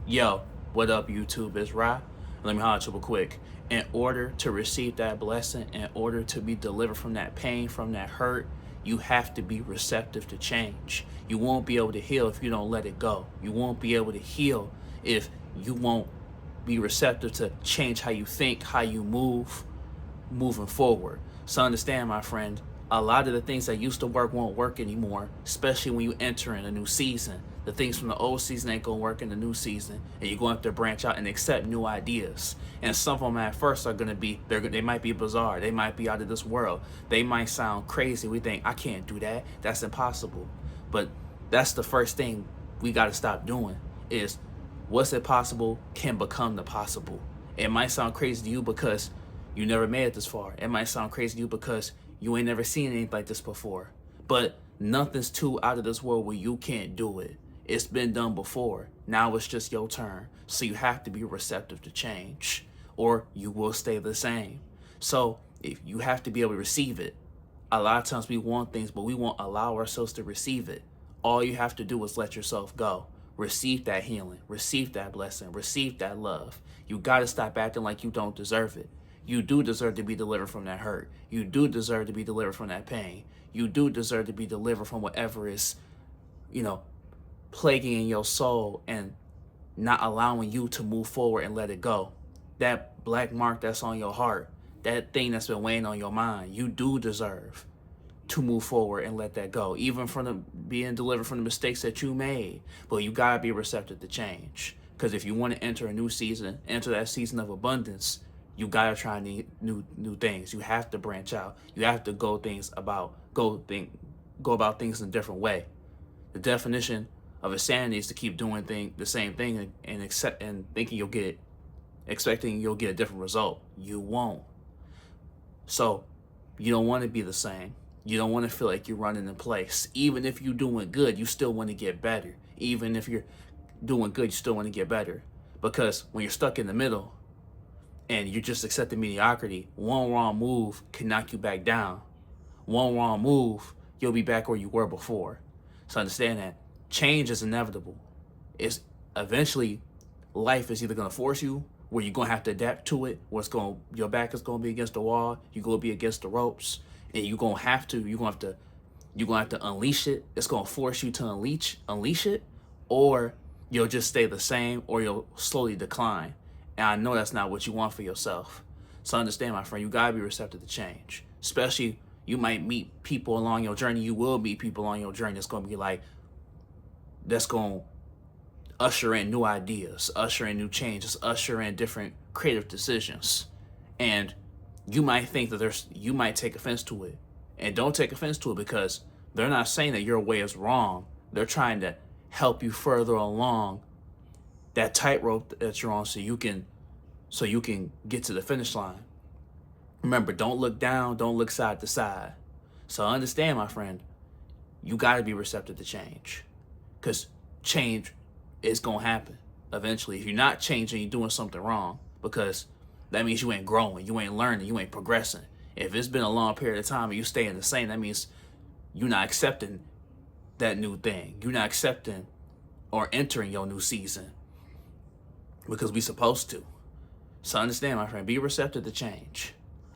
Yo, what up, YouTube? It's Ra. Let me holler at you real quick. In order to receive that blessing, in order to be delivered from that pain, from that hurt, you have to be receptive to change. You won't be able to heal if you don't let it go. You won't be able to heal if you won't be receptive to change how you think, how you move, moving forward. So understand, my friend, a lot of the things that used to work won't work anymore, especially when you enter in a new season. The things from the old season ain't gonna work in the new season, and you're going to have to branch out and accept new ideas. And some of them at first are gonna be, they might be bizarre, they might be out of this world, they might sound crazy. We think, I can't do that, that's impossible. But that's the first thing we gotta stop doing is what's impossible can become the possible. It might sound crazy to you because you never made it this far. It might sound crazy to you because you ain't never seen anything like this before. But nothing's too out of this world where you can't do it. It's been done before. Now it's just your turn. So you have to be receptive to change, or you will stay the same. So if you have to be able to receive it. A lot of times we want things, but we won't allow ourselves to receive it. All you have to do is let yourself go. Receive that healing, receive that blessing, receive that love. You got to stop acting like you don't deserve it. You do deserve to be delivered from that hurt. You do deserve to be delivered from that pain. You do deserve to be delivered from whatever is, plaguing in your soul and not allowing you to move forward and let it go. That black mark that's on your heart, that thing that's been weighing on your mind, you do deserve to move forward and let that go, even from being delivered from the mistakes that you made. But you gotta be receptive to change, because if you want to enter a new season, enter that season of abundance, you gotta try new things. You have to branch out. You have to go about things in a different way. The definition of insanity is to keep doing the same thing and expecting you'll get a different result. You won't. So you don't want to be the same. You don't want to feel like you're running in place. Even if you're doing good, you still want to get better. Even if you're doing good, you still want to get better. Because when you're stuck in the middle and you're just accepting mediocrity, one wrong move can knock you back down. One wrong move, you'll be back where you were before. So understand that change is inevitable. It's eventually life is either going to force you where you're going to have to adapt to it, your back is going to be against the wall, you're going to be against the ropes, and you're going to have to unleash it. It's going to force you to unleash it, or you'll just stay the same, or you'll slowly decline. And I know that's not what you want for yourself. So understand, my friend, you got to be receptive to change. Especially, you might meet people along your journey. You will meet people on your journey that's going to be like, that's going to usher in new ideas, usher in new changes, usher in different creative decisions. And you might think that you might take offense to it. And don't take offense to it, because they're not saying that your way is wrong. They're trying to help you further along that tightrope that you're on so you can get to the finish line. Remember, don't look down, don't look side to side. So understand, my friend, you got to be receptive to change, because change is going to happen eventually. If you're not changing, you're doing something wrong, because that means you ain't growing, you ain't learning, you ain't progressing. If it's been a long period of time and you staying the same, that means you're not accepting that new thing. You're not accepting or entering your new season, because we supposed to. So understand, my friend, be receptive to change.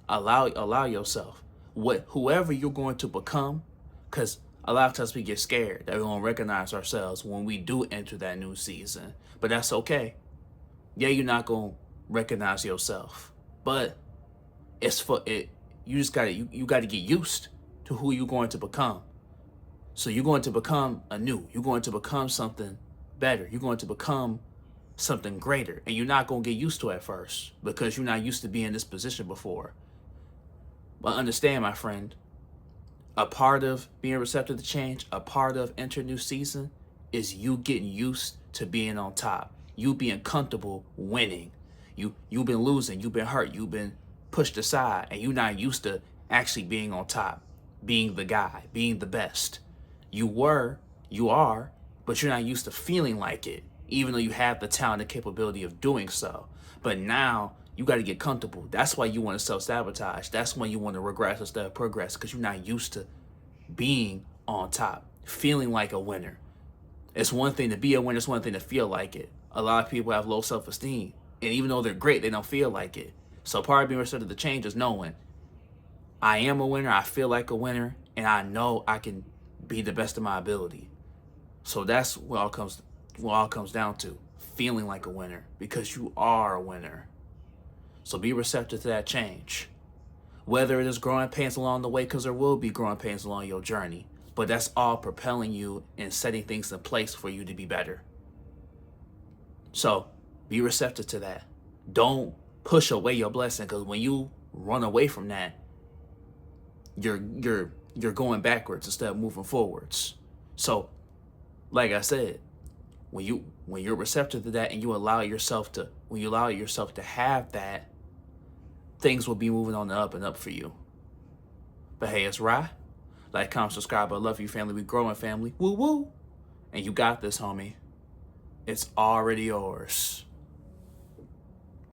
Allow yourself whoever you're going to become, because a lot of times we get scared that we don't recognize ourselves when we do enter that new season. But that's okay. Yeah, you're not going to recognize yourself, but it's for it. You just you got to get used to who you're going to become. So you're going to become anew. You're going to become something better. You're going to become something greater. And you're not going to get used to it at first, because you're not used to being in this position before. But understand, my friend, a part of being receptive to change, a part of entering new season, is you getting used to being on top. You being comfortable winning. You've been losing, you've been hurt, you've been pushed aside, and you're not used to actually being on top, being the guy, being the best. You are, but you're not used to feeling like it, even though you have the talent and capability of doing so. But now you got to get comfortable. That's why you want to self-sabotage. That's when you want to regress instead of progress, because you're not used to being on top, feeling like a winner. It's one thing to be a winner, it's one thing to feel like it. A lot of people have low self-esteem, and even though they're great, they don't feel like it. So part of being receptive to change is knowing I am a winner, I feel like a winner, and I know I can be the best of my ability. So that's what all comes down to, feeling like a winner, because you are a winner. So be receptive to that change. Whether it is growing pains along the way, because there will be growing pains along your journey, but that's all propelling you and setting things in place for you to be better. So be receptive to that. Don't push away your blessing, because when you run away from that, you're going backwards instead of moving forwards. So, like I said, when you're receptive to that and you allow yourself to have that, things will be moving on the up and up for you. But hey, it's Rye. Like, comment, subscribe. I love you, family. We growing, family. Woo woo. And you got this, homie. It's already yours.